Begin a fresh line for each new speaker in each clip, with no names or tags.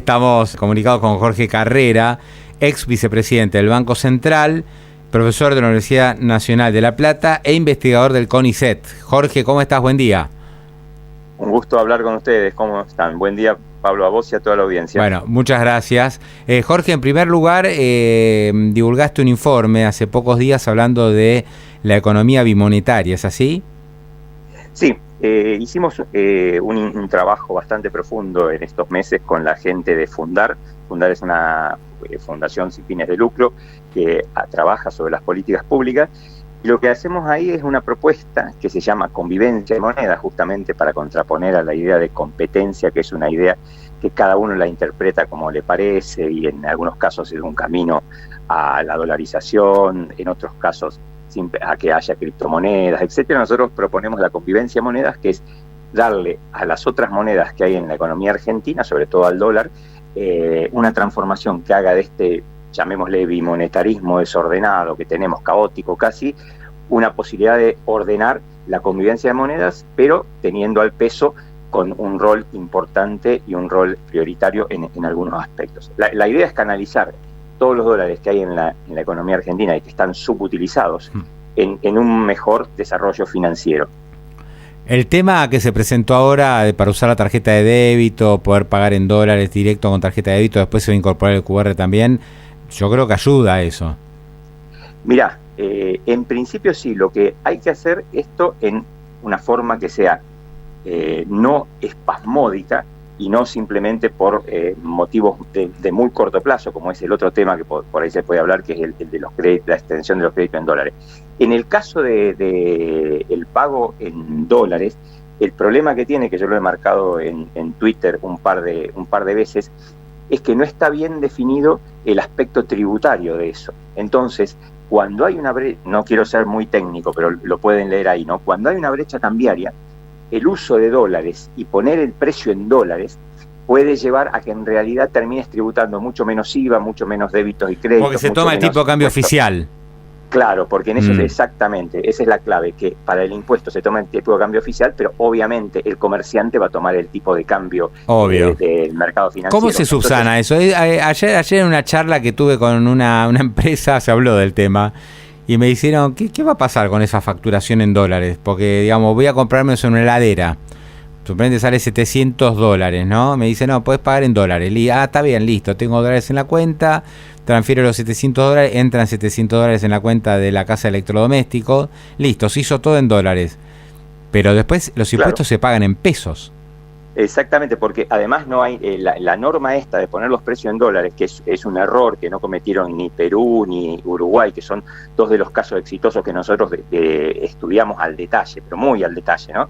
Estamos comunicados con Jorge Carrera, ex vicepresidente del Banco Central, profesor de la Universidad Nacional de La Plata e investigador del CONICET. Jorge, ¿cómo estás? Buen día.
Un gusto hablar con ustedes. ¿Cómo están? Buen día, Pablo, a vos y a toda la audiencia.
Bueno, muchas gracias. Jorge, en primer lugar, divulgaste un informe hace pocos días hablando de la economía bimonetaria, ¿es así?
Sí, hicimos un trabajo bastante profundo en estos meses con la gente de Fundar. Fundar es una fundación sin fines de lucro que trabaja sobre las políticas públicas. Y lo que hacemos ahí es una propuesta que se llama convivencia de moneda, justamente para contraponer a la idea de competencia, que es una idea que cada uno la interpreta como le parece y en algunos casos es un camino a la dolarización, en otros casos a que haya criptomonedas, etcétera. Nosotros proponemos la convivencia de monedas, que es darle a las otras monedas que hay en la economía argentina, sobre todo al dólar, una transformación que haga de este, llamémosle bimonetarismo desordenado que tenemos, caótico casi, una posibilidad de ordenar la convivencia de monedas, pero teniendo al peso con un rol importante y un rol prioritario en algunos aspectos. La idea es canalizar todos los dólares que hay en la economía argentina y que están subutilizados en un mejor desarrollo financiero.
El tema que se presentó ahora para usar la tarjeta de débito, poder pagar en dólares directo con tarjeta de débito, después se va a incorporar el QR también, yo creo que ayuda a eso.
Mirá, en principio sí, lo que hay que hacer esto en una forma que sea no espasmódica y no simplemente por motivos de muy corto plazo, como es el otro tema que por ahí se puede hablar, que es el de los créditos, la extensión de los créditos en dólares. En el caso de el pago en dólares, el problema que tiene, que yo lo he marcado en Twitter un par de veces, es que no está bien definido el aspecto tributario de eso. Entonces, cuando hay una brecha, no quiero ser muy técnico, pero lo pueden leer ahí, ¿no? Cuando hay una brecha cambiaria, el uso de dólares y poner el precio en dólares puede llevar a que en realidad termines tributando mucho menos IVA, mucho menos débitos y créditos.
Porque se toma el tipo de cambio oficial.
Claro, porque en eso es exactamente, esa es la clave, que para el impuesto se toma el tipo de cambio oficial, pero obviamente el comerciante va a tomar el tipo de cambio del mercado financiero.
¿Cómo se subsana eso? Ayer en una charla que tuve con una empresa se habló del tema y me dijeron, ¿qué va a pasar con esa facturación en dólares? Porque, digamos, voy a comprarme eso en una heladera. Suponete sale $700, ¿no? Me dice, no, puedes pagar en dólares. Está bien, listo, tengo dólares en la cuenta, transfiero los $700, entran $700 en la cuenta de la casa de electrodomésticos, listo, se hizo todo en dólares. Pero después los impuestos se pagan en pesos.
Exactamente, porque además no hay la norma esta de poner los precios en dólares, que es un error que no cometieron ni Perú ni Uruguay, que son dos de los casos exitosos que nosotros estudiamos al detalle, pero muy al detalle, ¿no?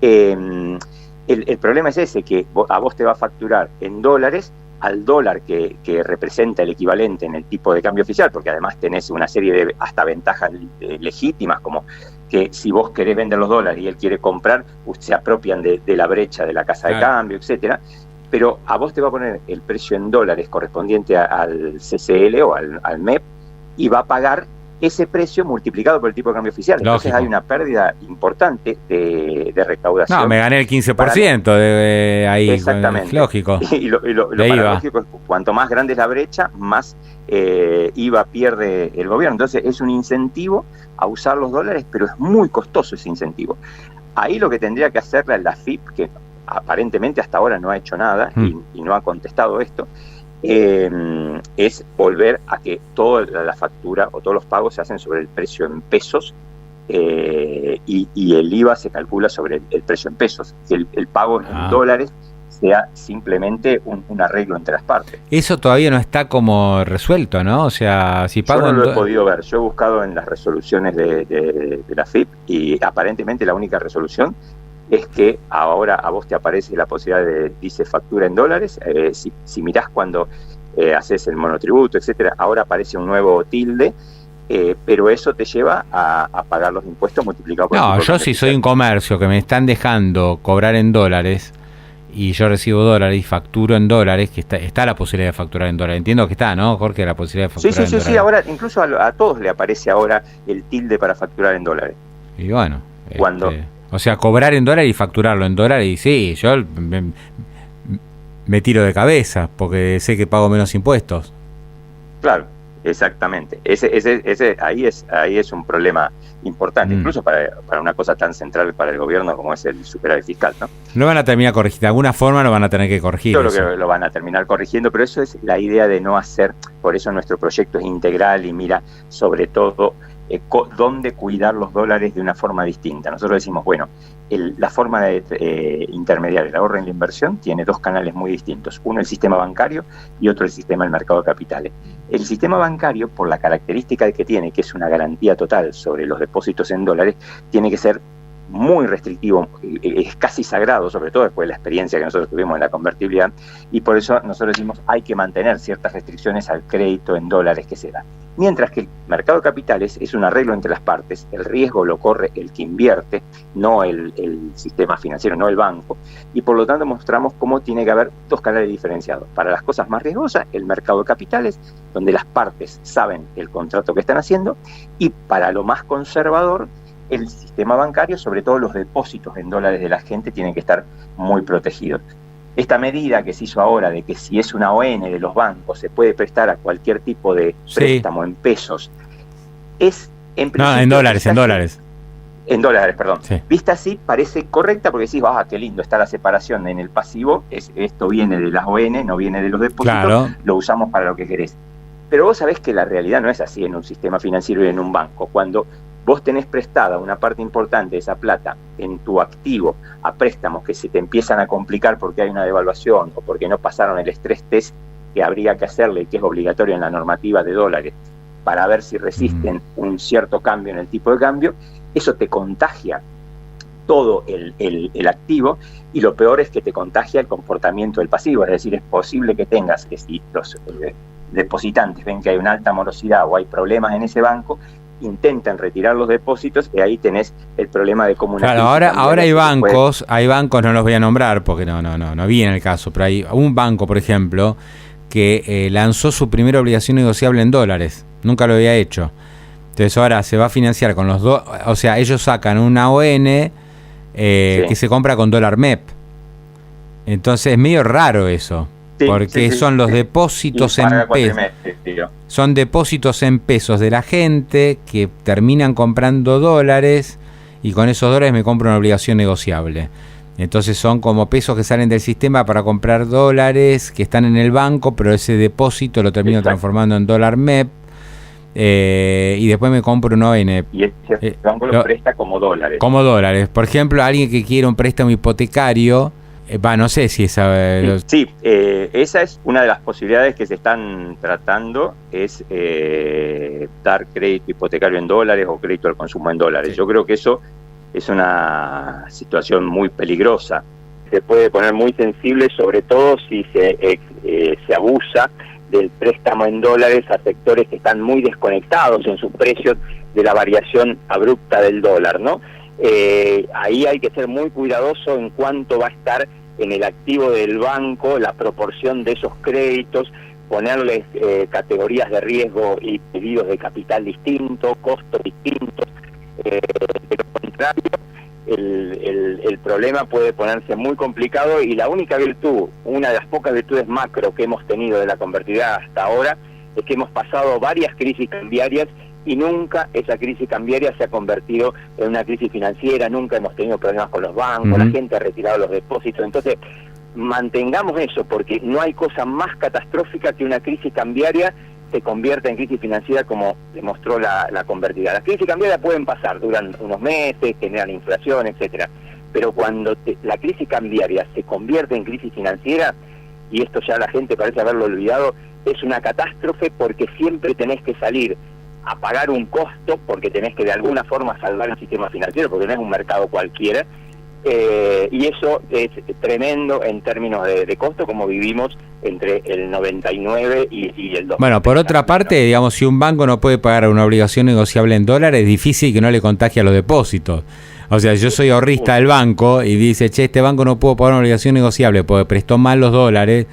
El problema es ese, que a vos te va a facturar en dólares al dólar que representa el equivalente en el tipo de cambio oficial, porque además tenés una serie de hasta ventajas legítimas, como que si vos querés vender los dólares y él quiere comprar, se apropian de la brecha de la casa de cambio, etcétera. Pero a vos te va a poner el precio en dólares correspondiente al CCL o al MEP y va a pagar ese precio multiplicado por el tipo de cambio oficial.
Lógico.
Entonces hay una pérdida importante de recaudación.
No, me gané el 15% de ahí.
Exactamente.
Lógico.
Y lo paradójico es que cuanto más grande es la brecha, más IVA pierde el gobierno. Entonces es un incentivo a usar los dólares, pero es muy costoso ese incentivo. Ahí lo que tendría que hacer la FIP, que aparentemente hasta ahora no ha hecho nada y no ha contestado esto, es volver a que toda la factura o todos los pagos se hacen sobre el precio en pesos y el IVA se calcula sobre el precio en pesos. Que el pago en dólares sea simplemente un arreglo entre las partes.
Eso todavía no está como resuelto, ¿no? O sea, si pago...
Yo no lo he podido ver. Yo he buscado en las resoluciones de la FIP y aparentemente la única resolución es que ahora a vos te aparece la posibilidad dice factura en dólares, si mirás cuando haces el monotributo, etcétera, ahora aparece un nuevo tilde, pero eso te lleva a pagar los impuestos multiplicados por el tipo de
yo
cambio
si soy un comercio que me están dejando cobrar en dólares y yo recibo dólares y facturo en dólares, que está la posibilidad de facturar en dólares. Entiendo que está, ¿no, Jorge? La posibilidad de facturar en dólares.
Sí, ahora incluso a todos le aparece ahora el tilde para facturar en dólares.
Y bueno,
cuando...
O sea, cobrar en dólares y facturarlo en dólares, y sí, yo me tiro de cabeza porque sé que pago menos impuestos.
Claro, exactamente. Ahí es un problema importante, incluso para una cosa tan central para el gobierno como es el superávit fiscal, ¿no?
Lo van a terminar corrigiendo, de alguna forma lo van a tener que corregir.
Yo creo que lo van a terminar corrigiendo, pero eso es la idea de no hacer, por eso nuestro proyecto es integral y mira sobre todo dónde cuidar los dólares de una forma distinta. Nosotros decimos, bueno, la forma de intermediar el ahorro en la inversión tiene dos canales muy distintos. Uno el sistema bancario y otro el sistema del mercado de capitales. El sistema bancario, por la característica que tiene, que es una garantía total sobre los depósitos en dólares, tiene que ser muy restrictivo, es casi sagrado, sobre todo después de la experiencia que nosotros tuvimos en la convertibilidad, y por eso nosotros decimos hay que mantener ciertas restricciones al crédito en dólares que se da. Mientras que el mercado de capitales es un arreglo entre las partes, el riesgo lo corre el que invierte, no el sistema financiero, no el banco, y por lo tanto mostramos cómo tiene que haber dos canales diferenciados. Para las cosas más riesgosas, el mercado de capitales, donde las partes saben el contrato que están haciendo, y para lo más conservador, el sistema bancario, sobre todo los depósitos en dólares de la gente, tienen que estar muy protegidos. Esta medida que se hizo ahora de que si es una ON de los bancos se puede prestar a cualquier tipo de préstamo en pesos, es en principio...
No, en dólares.
En dólares, perdón.
Sí.
Vista así, parece correcta porque decís, qué lindo, está la separación en el pasivo, esto viene de las ON, no viene de los depósitos, claro. Lo usamos para lo que querés. Pero vos sabés que la realidad no es así en un sistema financiero y en un banco. Cuando vos tenés prestada una parte importante de esa plata en tu activo a préstamos que se te empiezan a complicar porque hay una devaluación o porque no pasaron el stress test que habría que hacerle, que es obligatorio en la normativa de dólares, para ver si resisten un cierto cambio en el tipo de cambio, eso te contagia todo el activo, y lo peor es que te contagia el comportamiento del pasivo. Es decir, es posible que tengas, que si los depositantes ven que hay una alta morosidad o hay problemas en ese banco, intentan retirar los depósitos y ahí tenés el problema de comunicación.
Claro, ahora hay bancos, no los voy a nombrar porque no viene el caso, pero hay un banco, por ejemplo, que lanzó su primera obligación negociable en dólares, nunca lo había hecho. Entonces ahora se va a financiar con los dos, o sea, ellos sacan una ON que se compra con dólar MEP. Entonces es medio raro eso. Porque son los depósitos en pesos. Son depósitos en pesos de la gente que terminan comprando dólares y con esos dólares me compro una obligación negociable. Entonces son como pesos que salen del sistema para comprar dólares que están en el banco, pero ese depósito lo termino transformando en dólar MEP y después me compro un ON.
Y ese banco lo presta como dólares.
Como dólares. Por ejemplo, alguien que quiere un préstamo hipotecario... no sé si esa...
esa es una de las posibilidades que se están tratando, es dar crédito hipotecario en dólares o crédito al consumo en dólares. Sí. Yo creo que eso es una situación muy peligrosa. Se puede poner muy sensible, sobre todo si se abusa del préstamo en dólares a sectores que están muy desconectados en sus precios de la variación abrupta del dólar, ¿no? Ahí hay que ser muy cuidadoso en cuánto va a estar en el activo del banco la proporción de esos créditos, ponerles categorías de riesgo y pedidos de capital distintos, costos distintos. De lo contrario, el problema puede ponerse muy complicado, y la única virtud, una de las pocas virtudes macro que hemos tenido de la convertibilidad hasta ahora, es que hemos pasado varias crisis cambiarias y nunca esa crisis cambiaria se ha convertido en una crisis financiera, nunca hemos tenido problemas con los bancos, la gente ha retirado los depósitos. Entonces, mantengamos eso, porque no hay cosa más catastrófica que una crisis cambiaria se convierta en crisis financiera, como demostró la convertibilidad. Las crisis cambiarias pueden pasar, duran unos meses, generan inflación, etcétera, pero cuando la crisis cambiaria se convierte en crisis financiera, y esto ya la gente parece haberlo olvidado, es una catástrofe, porque siempre tenés que salir a pagar un costo, porque tenés que de alguna forma salvar el sistema financiero, porque no es un mercado cualquiera, y eso es tremendo en términos de costo, como vivimos entre el 99 y el 2000.
Bueno, por otra parte, digamos, si un banco no puede pagar una obligación negociable en dólares, es difícil que no le contagie a los depósitos. O sea, yo soy ahorrista del banco y dice, este banco no pudo pagar una obligación negociable porque prestó mal los dólares.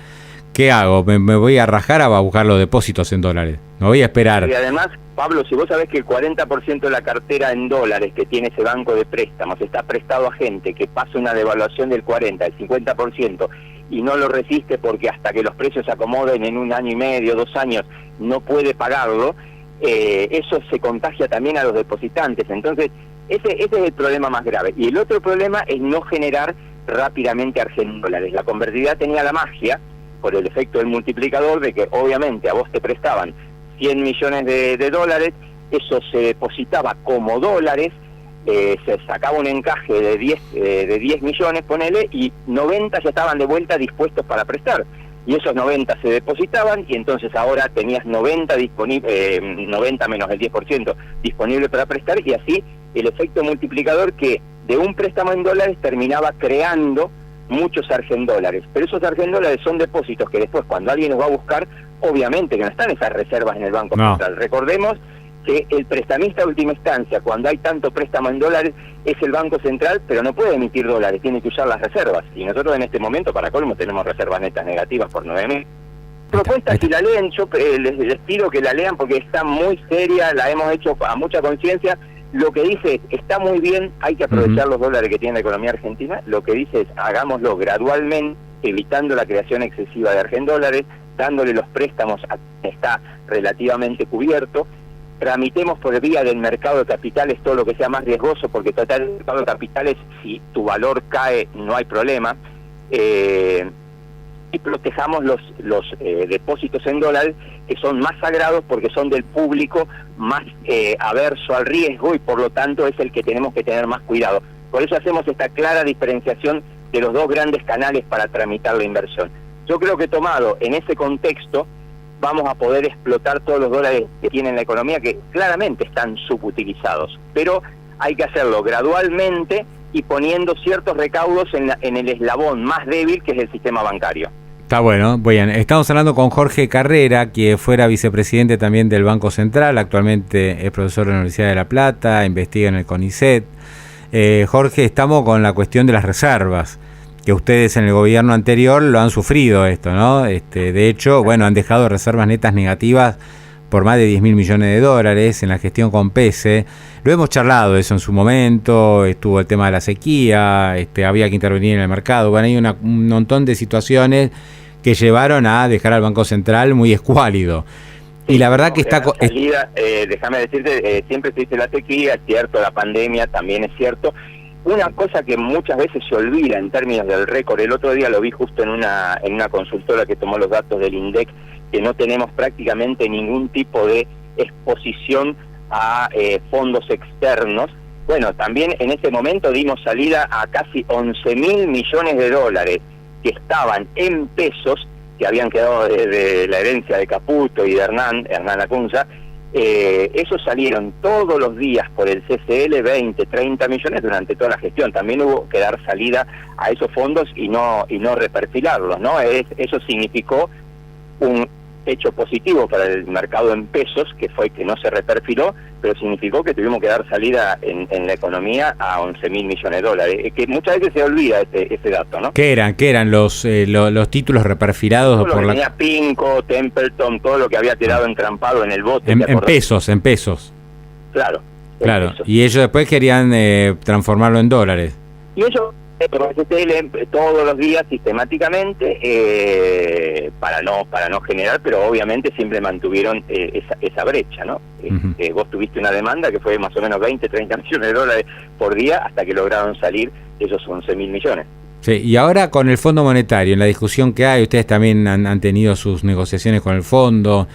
¿Qué hago? ¿Me voy a rajar a buscar los depósitos en dólares? No voy a esperar.
Y además, Pablo, si vos sabés que el 40% de la cartera en dólares que tiene ese banco de préstamos está prestado a gente que pasa una devaluación del 40, del 50%, y no lo resiste porque hasta que los precios se acomoden en 1 año y medio, 2 años, no puede pagarlo, eso se contagia también a los depositantes. Entonces, ese es el problema más grave. Y el otro problema es no generar rápidamente argentodólares. La convertibilidad tenía la magia, por el efecto del multiplicador, de que obviamente a vos te prestaban 100 millones de dólares, eso se depositaba como dólares, se sacaba un encaje de 10 millones, ponele, y 90 ya estaban de vuelta dispuestos para prestar. Y esos 90 se depositaban, y entonces ahora tenías 90 menos el 10% disponible para prestar, y así el efecto multiplicador que de un préstamo en dólares terminaba creando muchos argendólares. Pero esos argendólares son depósitos que después, cuando alguien los va a buscar, obviamente que no están esas reservas en el Banco Central. Recordemos que el prestamista de última instancia, cuando hay tanto préstamo en dólares, es el Banco Central, pero no puede emitir dólares, tiene que usar las reservas. Y nosotros en este momento, para colmo, tenemos reservas netas negativas por 9.000. Propuesta, si la leen, yo les pido que la lean porque está muy seria, la hemos hecho a mucha conciencia. Lo que dice es, está muy bien, hay que aprovechar los dólares que tiene la economía argentina. Lo que dice es, hagámoslo gradualmente, evitando la creación excesiva de argendólares, dándole los préstamos a quien está relativamente cubierto. Tramitemos por vía del mercado de capitales todo lo que sea más riesgoso, porque total, el mercado de capitales, si tu valor cae, no hay problema. Y protejamos los depósitos en dólares, que son más sagrados porque son del público más averso al riesgo, y por lo tanto es el que tenemos que tener más cuidado. Por eso hacemos esta clara diferenciación de los dos grandes canales para tramitar la inversión. Yo creo que tomado en ese contexto, vamos a poder explotar todos los dólares que tiene la economía, que claramente están subutilizados, pero hay que hacerlo gradualmente y poniendo ciertos recaudos en el eslabón más débil, que es el sistema bancario.
Está bueno, bien. Estamos hablando con Jorge Carrera, que fuera vicepresidente también del Banco Central, actualmente es profesor de la Universidad de La Plata, investiga en el CONICET. Jorge, estamos con la cuestión de las reservas, que ustedes en el gobierno anterior lo han sufrido esto, ¿no? De hecho, bueno, han dejado reservas netas negativas por más de 10.000 millones de dólares en la gestión con PESE. Lo hemos charlado eso en su momento, estuvo el tema de la sequía, había que intervenir en el mercado. Bueno, hay un montón de situaciones que llevaron a dejar al Banco Central muy escuálido. Y la verdad que está...
salida, déjame decirte, siempre se dice la sequía, es cierto, la pandemia también es cierto. Una cosa que muchas veces se olvida en términos del récord, el otro día lo vi justo en una consultora que tomó los datos del INDEC, que no tenemos prácticamente ningún tipo de exposición a fondos externos. Bueno, también en ese momento dimos salida a casi 11.000 millones de dólares que estaban en pesos, que habían quedado de la herencia de Caputo y de Hernán Lacunza. Esos salieron todos los días por el CCL, 20, 30 millones durante toda la gestión. También hubo que dar salida a esos fondos y no reperfilarlos, ¿no? Eso significó un hecho positivo para el mercado en pesos, que fue que no se reperfiló, pero significó que tuvimos que dar salida en la economía a 11.000 millones de dólares, que muchas veces se olvida ese dato, ¿no?
¿Qué eran los títulos reperfilados?
Todo lo que tenía Pinco, Templeton, todo lo que había quedado entrampado en el bote.
En pesos.
Claro.
Pesos. Y ellos después querían transformarlo en dólares.
Y ellos todos los días sistemáticamente para no generar, pero obviamente siempre mantuvieron esa brecha, ¿no? Vos tuviste una demanda que fue más o menos 20, 30 millones de dólares por día hasta que lograron salir esos 11.000 millones.
Sí, y ahora con el Fondo Monetario, en la discusión que hay, ustedes también han tenido sus negociaciones con el fondo.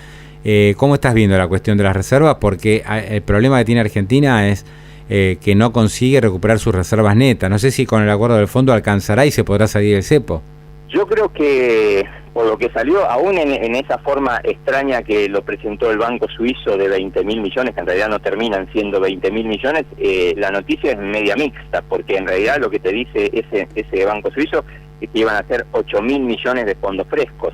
¿Cómo estás viendo la cuestión de las reservas? Porque el problema que tiene Argentina es que no consigue recuperar sus reservas netas. No sé si con el acuerdo del fondo alcanzará y se podrá salir del cepo.
Yo creo que por lo que salió, aún en esa forma extraña que lo presentó el Banco Suizo de 20.000 millones, que en realidad no terminan siendo 20.000 millones, la noticia es media mixta, porque en realidad lo que te dice ese Banco Suizo es que iban a ser 8.000 millones de fondos frescos.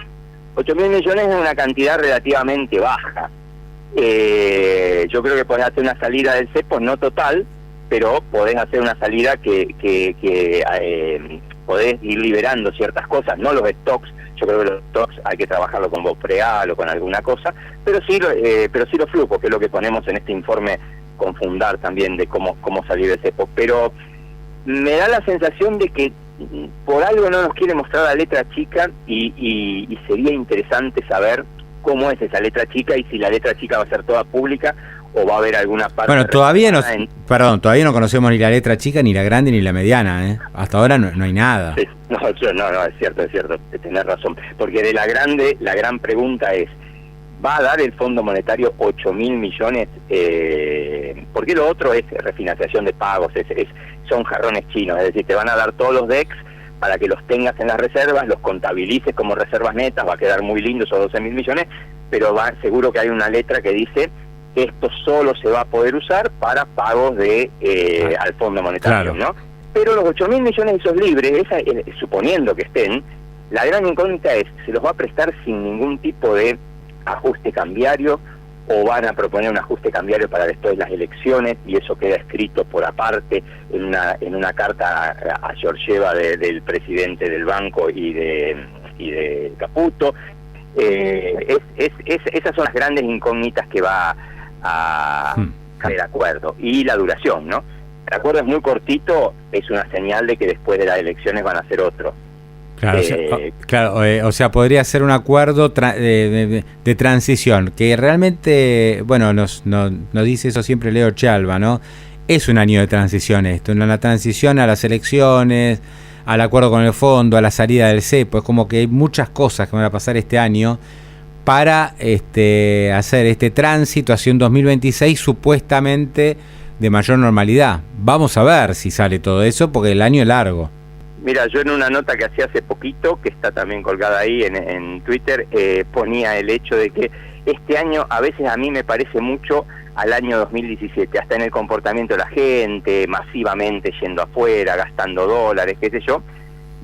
8.000 millones es una cantidad relativamente baja. Yo creo que podés hacer una salida del cepo, no total, pero podés hacer una salida que podés ir liberando ciertas cosas, no los stocks. Yo creo que los stocks hay que trabajarlo con Bopreal o con alguna cosa, pero sí los flujos, que es lo que ponemos en este informe con Fundar también, de cómo salir del cepo. Pero me da la sensación de que por algo no nos quiere mostrar la letra chica y sería interesante saber cómo es esa letra chica y si la letra chica va a ser toda pública o va a haber alguna parte...
Bueno, todavía no conocemos ni la letra chica, ni la grande, ni la mediana, ¿eh? Hasta ahora no hay nada.
Sí, no, es cierto, tenés razón. Porque de la grande, la gran pregunta es, ¿va a dar el Fondo Monetario 8.000 millones? Porque lo otro es refinanciación de pagos, son jarrones chinos, es decir, te van a dar todos los DEX para que los tengas en las reservas, los contabilices como reservas netas, va a quedar muy lindo esos 12.000 millones, pero seguro que hay una letra que dice que esto solo se va a poder usar para pagos al Fondo Monetario, claro, ¿no? Pero los 8.000 millones esos libres, suponiendo que estén, la gran incógnita es, ¿se los va a prestar sin ningún tipo de ajuste cambiario o van a proponer un ajuste cambiario para después de las elecciones y eso queda escrito por aparte en una carta a Georgieva del presidente del banco y de Caputo? Esas son las grandes incógnitas que va a el acuerdo y la duración, ¿no? El acuerdo es muy cortito, es una señal de que después de las elecciones van a ser otro.
Claro, o sea, podría ser un acuerdo de transición, que realmente, bueno, nos dice eso siempre Leo Chalva, ¿no? Es un año de transición esto, una transición a las elecciones, al acuerdo con el fondo, a la salida del cepo, es como que hay muchas cosas que van a pasar este año para hacer este tránsito hacia un 2026 supuestamente de mayor normalidad. Vamos a ver si sale todo eso, porque el año es largo.
Mira, yo en una nota que hacía hace poquito, que está también colgada ahí en Twitter, ponía el hecho de que este año a veces a mí me parece mucho al año 2017, hasta en el comportamiento de la gente, masivamente yendo afuera, gastando dólares, qué sé yo,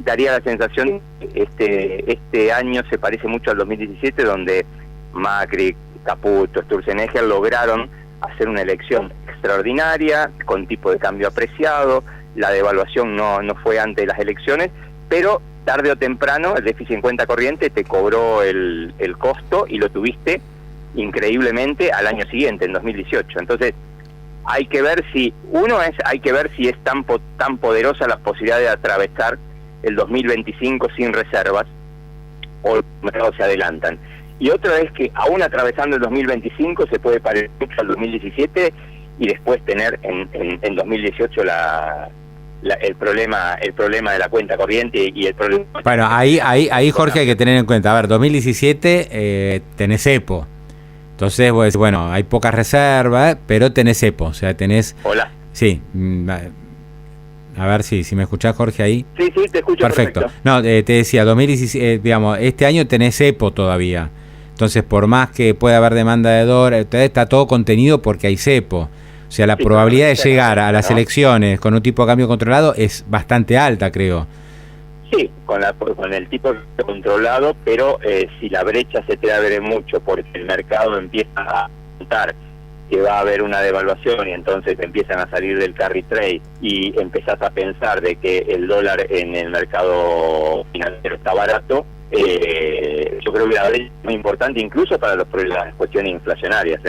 daría la sensación que este año se parece mucho al 2017, donde Macri, Caputo, Sturzenegger lograron hacer una elección extraordinaria, con tipo de cambio apreciado. La devaluación no fue antes de las elecciones, pero tarde o temprano el déficit en cuenta corriente te cobró el costo y lo tuviste increíblemente al año siguiente, en 2018. Entonces, hay que ver si es tan poderosa la posibilidad de atravesar el 2025 sin reservas o los mercados se adelantan. Y otra es que aún atravesando el 2025 se puede parecer mucho al 2017 y después tener en 2018 el problema de la cuenta corriente y el problema...
Bueno, ahí Jorge, hay que tener en cuenta, a ver, 2017 tenés cepo, entonces pues, bueno, hay pocas reservas, pero tenés cepo, o sea, tenés... Hola. Sí, a ver si me escuchás, Jorge, ahí.
Sí, te escucho. Perfecto.
No, te decía, 2017, digamos, este año tenés cepo todavía, entonces por más que pueda haber demanda de dólares, está todo contenido porque hay cepo. O sea, la probabilidad de llegar a las elecciones con un tipo de cambio controlado es bastante alta, creo.
Sí, con el tipo de cambio controlado, pero si la brecha se te abre mucho porque el mercado empieza a contar que va a haber una devaluación y entonces empiezan a salir del carry trade y empezás a pensar de que el dólar en el mercado financiero está barato, yo creo que la brecha es muy importante incluso para las cuestiones inflacionarias,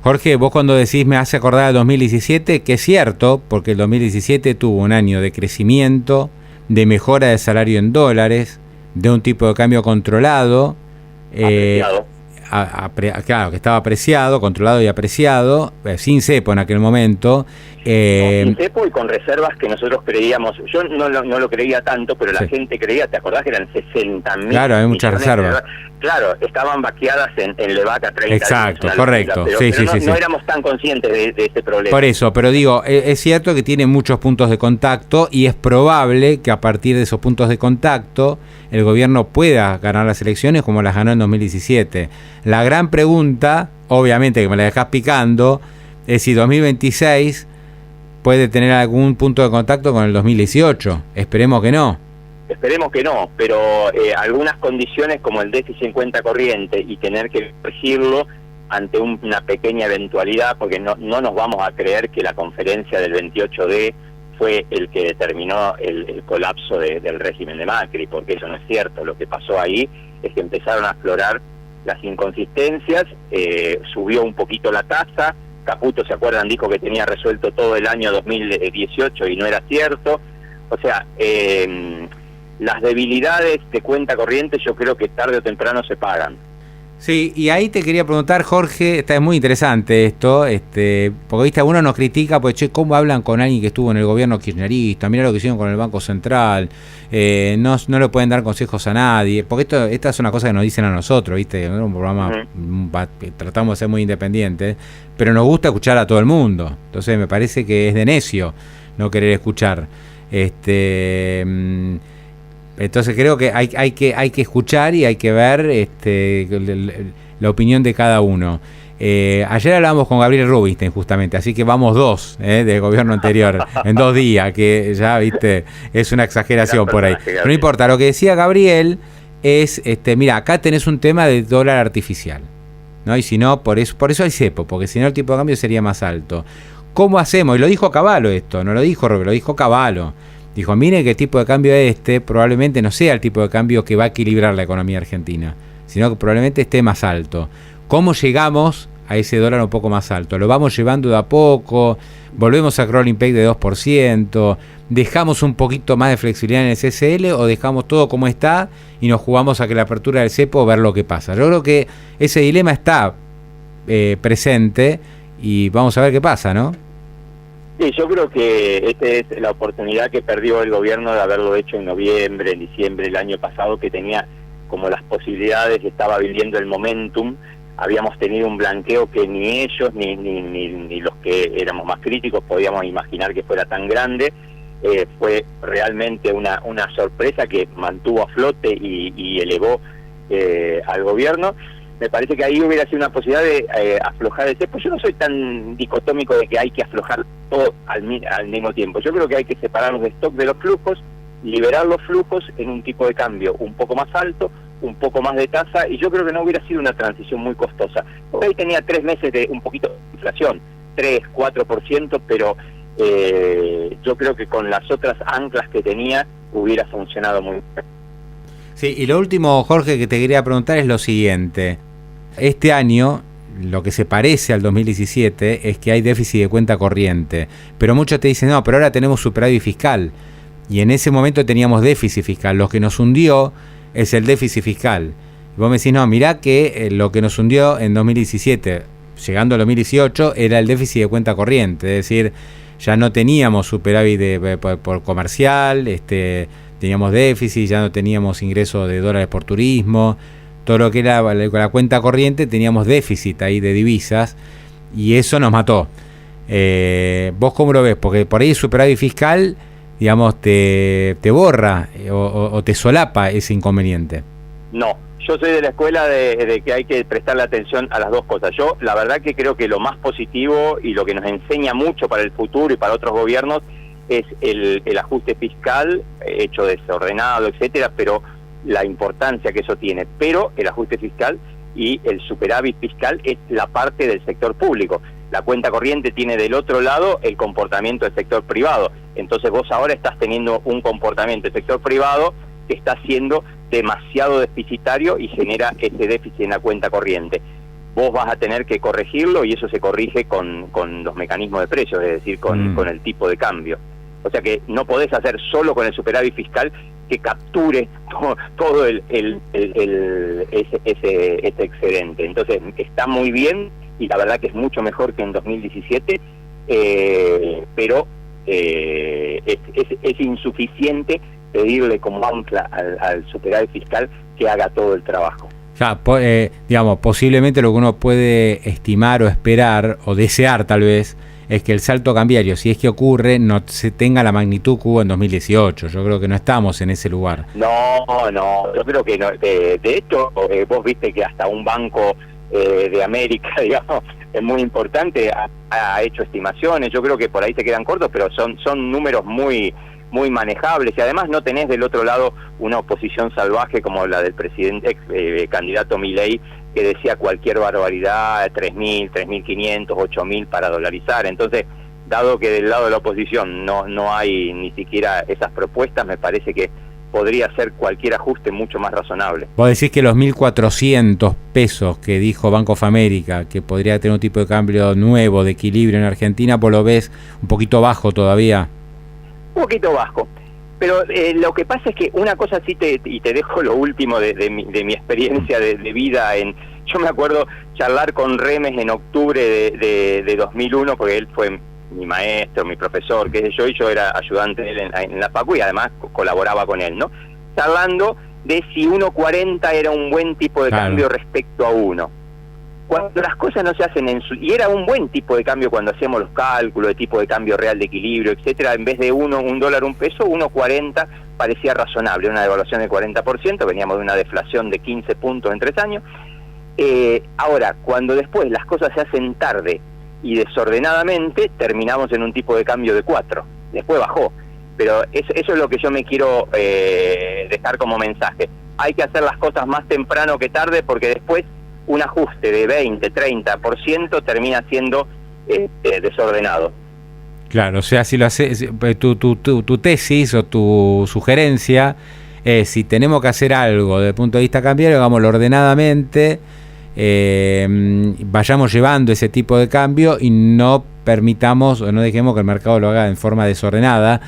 Jorge, vos cuando decís me hace acordar al 2017, que es cierto, porque el 2017 tuvo un año de crecimiento, de mejora de salario en dólares, de un tipo de cambio controlado, claro, que estaba apreciado, controlado y apreciado, sin cepo en aquel momento.
Sin cepo y con reservas que nosotros creíamos, yo no lo creía tanto, pero la gente creía, ¿te acordás que eran 60.000?
Claro, hay muchas reservas.
Claro, estaban vaqueadas en Levaca 30.
Exacto, correcto.
Pero no éramos tan conscientes de ese problema.
Por eso, pero digo, es cierto que tiene muchos puntos de contacto y es probable que a partir de esos puntos de contacto el gobierno pueda ganar las elecciones como las ganó en 2017. La gran pregunta, obviamente que me la dejás picando, es si 2026 puede tener algún punto de contacto con el 2018. Esperemos que no.
Esperemos que no, pero algunas condiciones como el déficit en cuenta corriente y tener que corregirlo ante una pequeña eventualidad, porque no nos vamos a creer que la conferencia del 28D fue el que determinó el colapso del régimen de Macri, porque eso no es cierto. Lo que pasó ahí es que empezaron a explorar las inconsistencias, subió un poquito la tasa, Caputo, ¿se acuerdan? Dijo que tenía resuelto todo el año 2018 y no era cierto. O sea, las debilidades de cuenta corriente yo creo que tarde o temprano se pagan.
Sí, y ahí te quería preguntar, Jorge, es muy interesante esto, porque viste, uno nos critica, pues che, ¿cómo hablan con alguien que estuvo en el gobierno kirchnerista? Mira lo que hicieron con el Banco Central, no le pueden dar consejos a nadie, porque esta es una cosa que nos dicen a nosotros, viste, es un programa, tratamos de ser muy independientes, pero nos gusta escuchar a todo el mundo, entonces me parece que es de necio no querer escuchar. Entonces creo que hay que escuchar y hay que ver la opinión de cada uno. Ayer hablábamos con Gabriel Rubinstein justamente, así que vamos dos del gobierno anterior en 2 días, que ya viste es una exageración por ahí. Pero no importa, lo que decía Gabriel es, mira, acá tenés un tema de dólar artificial, ¿no? Y si no, por eso hay cepo, porque si no el tipo de cambio sería más alto. ¿Cómo hacemos? Y lo dijo Cavallo esto, no lo dijo Robert, lo dijo Cavallo. Dijo, mire que el tipo de cambio probablemente no sea el tipo de cambio que va a equilibrar la economía argentina, sino que probablemente esté más alto. ¿Cómo llegamos a ese dólar un poco más alto? Lo vamos llevando de a poco, volvemos a crawling peg de 2%, dejamos un poquito más de flexibilidad en el CCL o dejamos todo como está y nos jugamos a que la apertura del cepo ver lo que pasa. Yo creo que ese dilema está presente y vamos a ver qué pasa, ¿no?
Sí, yo creo que esta es la oportunidad que perdió el gobierno de haberlo hecho en noviembre, en diciembre del año pasado, que tenía como las posibilidades, estaba viviendo el momentum. Habíamos tenido un blanqueo que ni ellos ni los que éramos más críticos podíamos imaginar que fuera tan grande. Fue realmente una sorpresa que mantuvo a flote y elevó al gobierno. Me parece que ahí hubiera sido una posibilidad de aflojar el cepo. Yo no soy tan dicotómico de que hay que aflojar todo al mismo tiempo. Yo creo que hay que separar los stock de los flujos, liberar los flujos en un tipo de cambio un poco más alto, un poco más de tasa, y yo creo que no hubiera sido una transición muy costosa. Porque ahí tenía 3 meses de un poquito de inflación, 3, 4%, pero yo creo que con las otras anclas que tenía hubiera funcionado muy bien.
Sí, y lo último, Jorge, que te quería preguntar es lo siguiente. Este año, lo que se parece al 2017 es que hay déficit de cuenta corriente, pero muchos te dicen, no, pero ahora tenemos superávit fiscal, y en ese momento teníamos déficit fiscal. Lo que nos hundió es el déficit fiscal. Y vos me decís, no, mirá que lo que nos hundió en 2017, llegando al 2018, era el déficit de cuenta corriente, es decir, ya no teníamos superávit por comercial, teníamos déficit, ya no teníamos ingresos de dólares por turismo, todo lo que era la cuenta corriente teníamos déficit ahí de divisas y eso nos mató. ¿Vos cómo lo ves? Porque por ahí el superávit fiscal, digamos, te borra o te solapa ese inconveniente.
No, yo soy de la escuela de que hay que prestarle atención a las dos cosas. Yo la verdad que creo que lo más positivo y lo que nos enseña mucho para el futuro y para otros gobiernos es el ajuste fiscal hecho desordenado, etcétera, pero la importancia que eso tiene. Pero el ajuste fiscal y el superávit fiscal es la parte del sector público. La cuenta corriente tiene del otro lado el comportamiento del sector privado. Entonces vos ahora estás teniendo un comportamiento del sector privado que está siendo demasiado deficitario y genera ese déficit en la cuenta corriente. Vos vas a tener que corregirlo y eso se corrige con los mecanismos de precios, es decir, con el tipo de cambio. O sea que no podés hacer solo con el superávit fiscal que capture todo ese excedente. Entonces está muy bien y la verdad que es mucho mejor que en 2017, pero es insuficiente pedirle como ancla al superávit fiscal que haga todo el trabajo.
Ya, digamos, posiblemente lo que uno puede estimar o esperar o desear tal vez es que el salto cambiario, si es que ocurre, no se tenga la magnitud que hubo en 2018. Yo creo que no estamos en ese lugar.
No, yo creo que no. De hecho, vos viste que hasta un banco de América, digamos, es muy importante, ha hecho estimaciones. Yo creo que por ahí se quedan cortos, pero son números muy manejables, y además no tenés del otro lado una oposición salvaje como la del presidente candidato Milei, que decía cualquier barbaridad, 3.000, 3.500, 8.000 para dolarizar. Entonces, dado que del lado de la oposición no hay ni siquiera esas propuestas, me parece que podría ser cualquier ajuste mucho más razonable.
Vos decís que los 1.400 pesos que dijo Bank of America, que podría tener un tipo de cambio nuevo, de equilibrio en Argentina, vos lo ves un poquito bajo todavía.
Un poquito bajo. Pero lo que pasa es que una cosa sí y te dejo lo último de mi experiencia de vida. Yo me acuerdo charlar con Remes en octubre de 2001, porque él fue mi maestro, mi profesor, qué sé yo, y yo era ayudante de él en la facu y además colaboraba con él, ¿no? Charlando de si 1.40 era un buen tipo de cambio respecto a 1. Cuando las cosas no se hacen y era un buen tipo de cambio cuando hacíamos los cálculos de tipo de cambio real de equilibrio, etcétera, en vez de $1, $1, $1.40 parecía razonable, una devaluación del 40%, veníamos de una deflación de 15 puntos en 3 años. Ahora, cuando después las cosas se hacen tarde y desordenadamente, terminamos en un tipo de cambio de 4, después bajó. Pero eso es lo que yo me quiero dejar como mensaje. Hay que hacer las cosas más temprano que tarde, porque después un ajuste de 20, 30% termina siendo desordenado.
Claro, o sea, si lo haces, tu tesis o tu sugerencia es, si tenemos que hacer algo desde el punto de vista cambiario, hagámoslo ordenadamente, vayamos llevando ese tipo de cambio y no permitamos o no dejemos que el mercado lo haga en forma desordenada.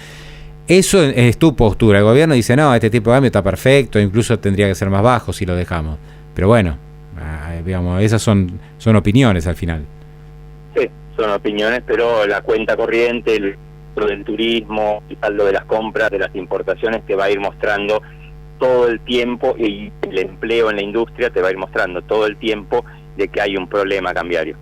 Eso es tu postura. El gobierno dice, no, este tipo de cambio está perfecto, incluso tendría que ser más bajo si lo dejamos. Pero bueno, digamos, esas son opiniones al final. Sí,
son opiniones, pero la cuenta corriente, el del turismo, el saldo de las compras, de las importaciones, te va a ir mostrando todo el tiempo, y el empleo en la industria te va a ir mostrando todo el tiempo de que hay un problema cambiario.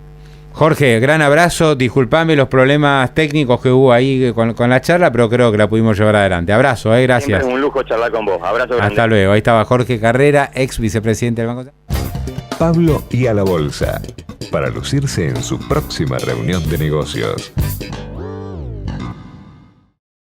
Jorge, gran abrazo, disculpame los problemas técnicos que hubo ahí con la charla, pero creo que la pudimos llevar adelante. Abrazo, gracias.
Siempre es un lujo charlar con vos, abrazo grande.
Hasta luego, ahí estaba Jorge Carrera, ex vicepresidente del Banco.
Pablo y a la bolsa, para lucirse en su próxima reunión de negocios.